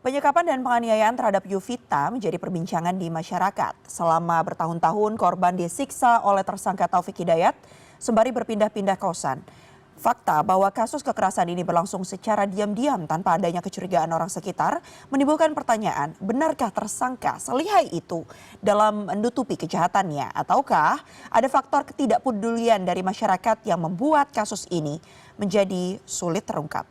Penyekapan dan penganiayaan terhadap Yovita menjadi perbincangan di masyarakat. Selama bertahun-tahun korban disiksa oleh tersangka Taufik Hidayat sembari berpindah-pindah kosan. Fakta bahwa kasus kekerasan ini berlangsung secara diam-diam tanpa adanya kecurigaan orang sekitar menimbulkan pertanyaan, benarkah tersangka selihai itu dalam menutupi kejahatannya ataukah ada faktor ketidakpedulian dari masyarakat yang membuat kasus ini menjadi sulit terungkap.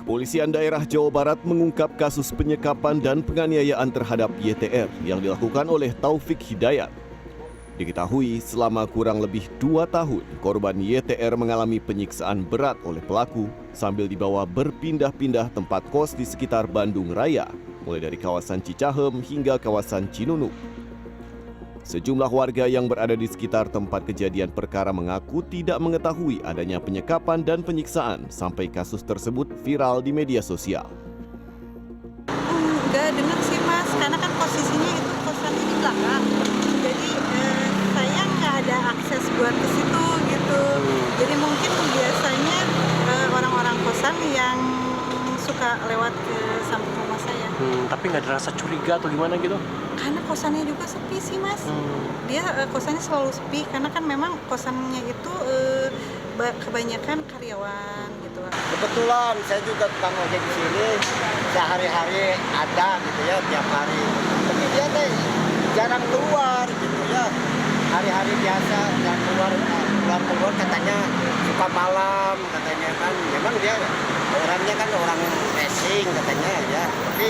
Kepolisian daerah Jawa Barat mengungkap kasus penyekapan dan penganiayaan terhadap YTR yang dilakukan oleh Taufik Hidayat. Diketahui selama kurang lebih 2 tahun, korban YTR mengalami penyiksaan berat oleh pelaku sambil dibawa berpindah-pindah tempat kos di sekitar Bandung Raya, mulai dari kawasan Cicahem hingga kawasan Cinunuk. Sejumlah warga yang berada di sekitar tempat kejadian perkara mengaku tidak mengetahui adanya penyekapan dan penyiksaan sampai kasus tersebut viral di media sosial. Enggak dengar sih Mas, karena kan posisinya itu kosannya di belakang. Jadi saya nggak ada akses buat ke situ gitu. Jadi mungkin biasanya orang-orang kosan yang suka lewat ke samping rumah saya. Tapi nggak ada rasa curiga atau gimana gitu? Karena kosannya juga sepi sih Mas. Dia kosannya selalu sepi karena kan memang kosannya itu kebanyakan karyawan gitu. Kebetulan saya juga tukang ojek di sini, sehari-hari ada gitu ya tiap hari. Tapi dia teh jarang keluar gitu ya. Hari-hari biasa dan keluar katanya suka malam katanya kan. Memang dia orangnya kan orang racing katanya ya. Tapi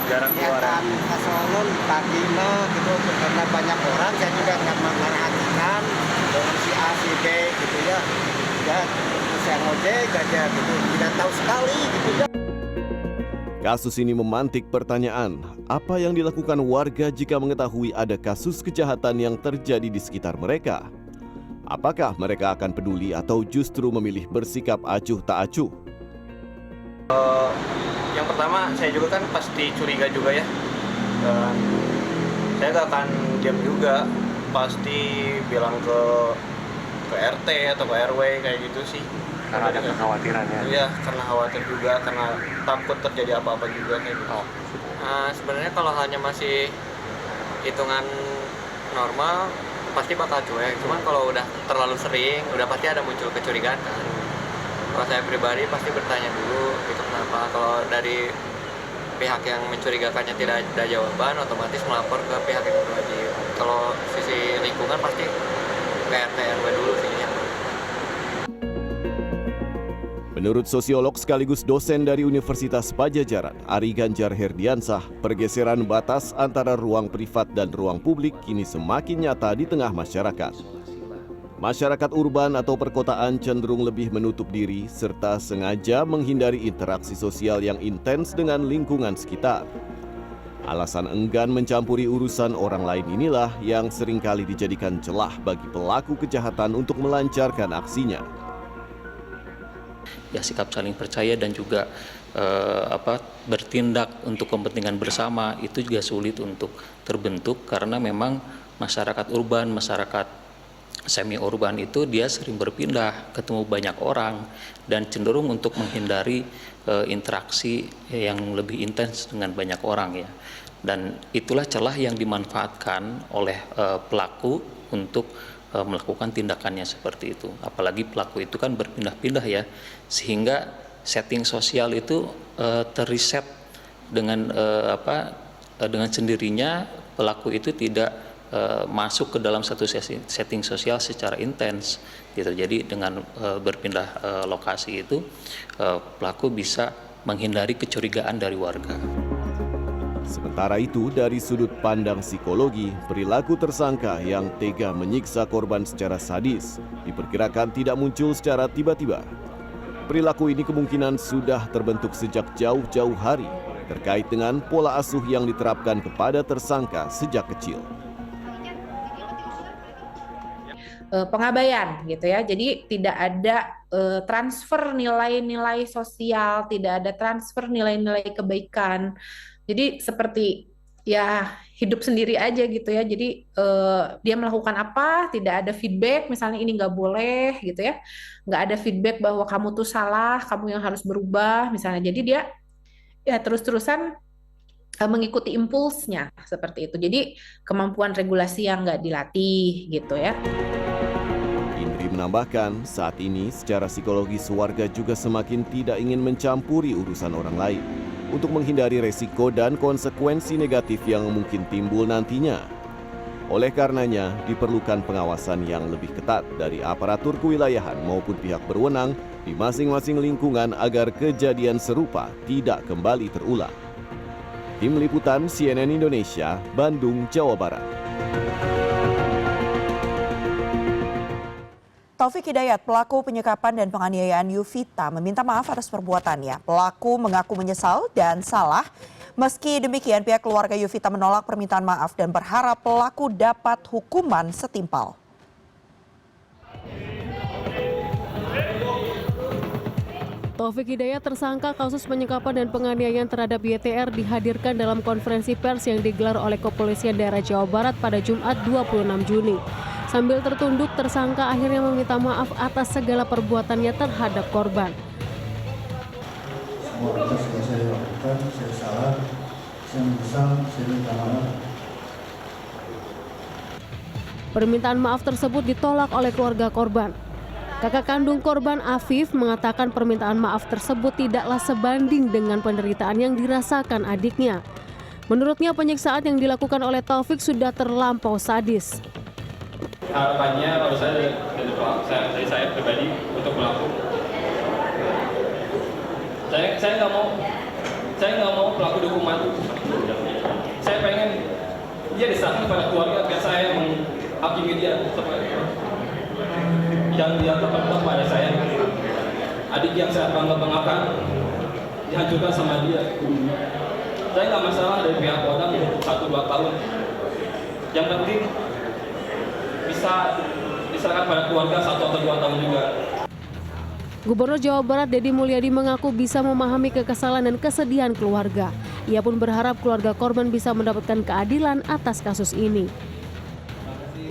Jarang keluar. Kesonon pagi mah gitu karena banyak orang saya juga nggak memperhatikan dengan si A si B gitu ya. Ya saya ngojek aja gitu tidak tahu sekali gitu ya. Kasus ini memantik pertanyaan, apa yang dilakukan warga jika mengetahui ada kasus kejahatan yang terjadi di sekitar mereka? Apakah mereka akan peduli atau justru memilih bersikap acuh tak acuh? Yang pertama saya juga kan pasti curiga juga ya, dan saya gak akan diam juga, pasti bilang ke RT atau ke RW kayak gitu sih. Karena ada kekhawatirannya. Iya, karena khawatir juga, karena takut terjadi apa-apa juga kayak gitu. Sebenarnya kalau hanya masih hitungan normal pasti bakal cuek, cuman kalau udah terlalu sering udah pasti ada muncul kecurigaan kan. Kalau saya pribadi pasti bertanya dulu itu kenapa. Kalau dari pihak yang mencurigakannya tidak ada jawaban, otomatis melapor ke pihak yang berwajib. Kalau sisi lingkungan pasti ke RT RW dulu sih. Menurut sosiolog sekaligus dosen dari Universitas Padjadjaran, Ari Ganjar Herdiansah, pergeseran batas antara ruang privat dan ruang publik kini semakin nyata di tengah masyarakat. Masyarakat urban atau perkotaan cenderung lebih menutup diri serta sengaja menghindari interaksi sosial yang intens dengan lingkungan sekitar. Alasan enggan mencampuri urusan orang lain inilah yang seringkali dijadikan celah bagi pelaku kejahatan untuk melancarkan aksinya. Ya, sikap saling percaya dan juga bertindak untuk kepentingan bersama itu juga sulit untuk terbentuk karena memang masyarakat urban, masyarakat semi urban itu dia sering berpindah, ketemu banyak orang dan cenderung untuk menghindari interaksi yang lebih intens dengan banyak orang ya. Dan itulah celah yang dimanfaatkan oleh pelaku untuk melakukan tindakannya seperti itu. Apalagi pelaku itu kan berpindah-pindah ya, sehingga setting sosial itu terreset dengan dengan sendirinya pelaku itu tidak masuk ke dalam satu setting sosial secara intens gitu. Jadi dengan berpindah lokasi itu pelaku bisa menghindari kecurigaan dari warga. Sementara itu, dari sudut pandang psikologi, perilaku tersangka yang tega menyiksa korban secara sadis diperkirakan tidak muncul secara tiba-tiba. Perilaku ini kemungkinan sudah terbentuk sejak jauh-jauh hari terkait dengan pola asuh yang diterapkan kepada tersangka sejak kecil. Pengabaian gitu ya. Jadi tidak ada transfer nilai-nilai sosial, tidak ada transfer nilai-nilai kebaikan. Jadi seperti ya hidup sendiri aja gitu ya. Jadi dia melakukan apa, tidak ada feedback, misalnya ini nggak boleh gitu ya, nggak ada feedback bahwa kamu tuh salah, kamu yang harus berubah misalnya. Jadi dia ya terus-terusan mengikuti impulsnya seperti itu. Jadi kemampuan regulasi yang nggak dilatih gitu ya. Indri menambahkan, saat ini secara psikologis warga juga semakin tidak ingin mencampuri urusan orang lain untuk menghindari resiko dan konsekuensi negatif yang mungkin timbul nantinya. Oleh karenanya, diperlukan pengawasan yang lebih ketat dari aparatur kewilayahan maupun pihak berwenang di masing-masing lingkungan agar kejadian serupa tidak kembali terulang. Tim Liputan CNN Indonesia, Bandung, Jawa Barat. Taufik Hidayat, pelaku penyekapan dan penganiayaan Yuvita, meminta maaf atas perbuatannya. Pelaku mengaku menyesal dan salah. Meski demikian, pihak keluarga Yuvita menolak permintaan maaf dan berharap pelaku dapat hukuman setimpal. Taufik Hidayat, tersangka kasus penyekapan dan penganiayaan terhadap YTR, dihadirkan dalam konferensi pers yang digelar oleh Kepolisian Daerah Jawa Barat pada Jumat 26 Juni. Sambil tertunduk, tersangka akhirnya meminta maaf atas segala perbuatannya terhadap korban. Semua itu sudah saya lakukan, saya salah, saya menyesal, saya minta maaf. Permintaan maaf tersebut ditolak oleh keluarga korban. Kakak kandung korban, Afif, mengatakan permintaan maaf tersebut tidaklah sebanding dengan penderitaan yang dirasakan adiknya. Menurutnya, penyiksaan yang dilakukan oleh Taufik sudah terlampau sadis. Harapannya kalau dari saya pribadi untuk pelaku, saya nggak mau pelaku dihukuman. Saya pengen dia diserahkan kepada keluarga biar saya menghakimi dia yang dia terpengaruh pada saya. Adik yang saya bangga-banggakan dihancurkan sama dia. Saya nggak masalah dari pihak Kodam 1-2 tahun. Yang penting bisa diserahkan pada keluarga 1 atau 2 tahun juga. Gubernur Jawa Barat Deddy Mulyadi mengaku bisa memahami kekesalan dan kesedihan keluarga. Ia pun berharap keluarga korban bisa mendapatkan keadilan atas kasus ini.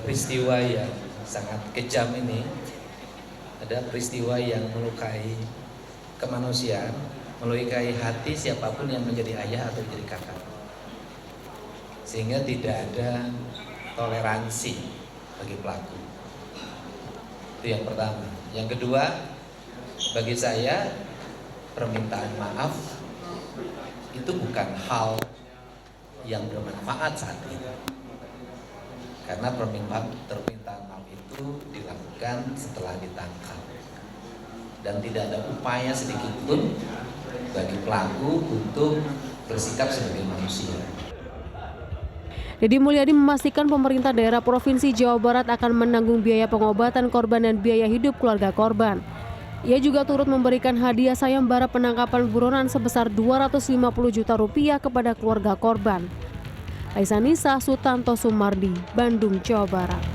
Peristiwa yang sangat kejam ini ada peristiwa yang melukai kemanusiaan, melukai hati siapapun yang menjadi ayah atau menjadi kakak. Sehingga tidak ada toleransi bagi pelaku. Itu yang pertama. Yang kedua, bagi saya permintaan maaf itu bukan hal yang bermanfaat saat ini. Karena permintaan maaf itu dilakukan setelah ditangkap. Dan tidak ada upaya sedikit pun bagi pelaku untuk bersikap sebagai manusia. Deddy Mulyadi memastikan pemerintah daerah Provinsi Jawa Barat akan menanggung biaya pengobatan korban dan biaya hidup keluarga korban. Ia juga turut memberikan hadiah sayembara penangkapan buronan sebesar Rp250 juta kepada keluarga korban. Aisanisa Sutanto Sumardi, Bandung, Jawa Barat.